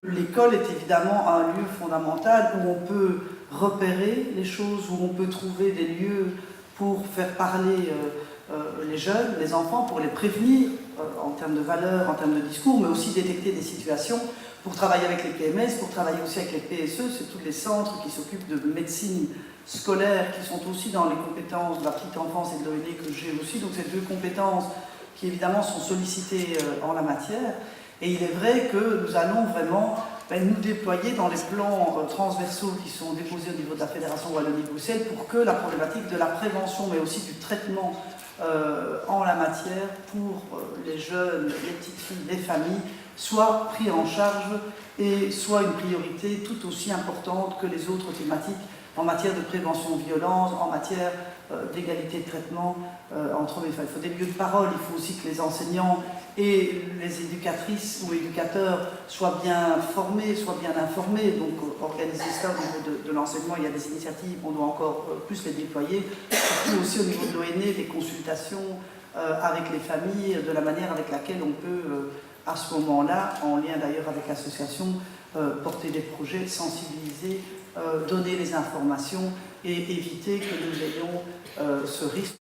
L'école est évidemment un lieu fondamental où on peut repérer les choses, où on peut trouver des lieux pour faire parler les jeunes, les enfants, pour les prévenir en termes de valeurs, en termes de discours, mais aussi détecter des situations, pour travailler avec les PMS, pour travailler aussi avec les PSE, c'est tous les centres qui s'occupent de médecine scolaire, qui sont aussi dans les compétences de la petite enfance et de l'ONE que j'ai aussi, donc c'est deux compétences qui évidemment sont sollicitées en la matière. Et il est vrai que nous allons vraiment nous déployer dans les plans transversaux qui sont déposés au niveau de la Fédération Wallonie-Bruxelles pour que la problématique de la prévention, mais aussi du traitement en la matière pour les jeunes, les petites filles, les familles, soit pris en charge et soit une priorité tout aussi importante que les autres thématiques en matière de prévention de violence, en matière d'égalité de traitement entre les femmes. Il faut des lieux de parole, il faut aussi que les enseignants et les éducatrices ou éducateurs soient bien formés, soient bien informés. Donc organiser ça au niveau de l'enseignement, il y a des initiatives, on doit encore plus les déployer. Surtout aussi au niveau de l'ONE, des consultations avec les familles, de la manière avec laquelle on peut, à ce moment-là, en lien d'ailleurs avec l'association, porter des projets, sensibiliser, donner les informations et éviter que nous ayons ce risque.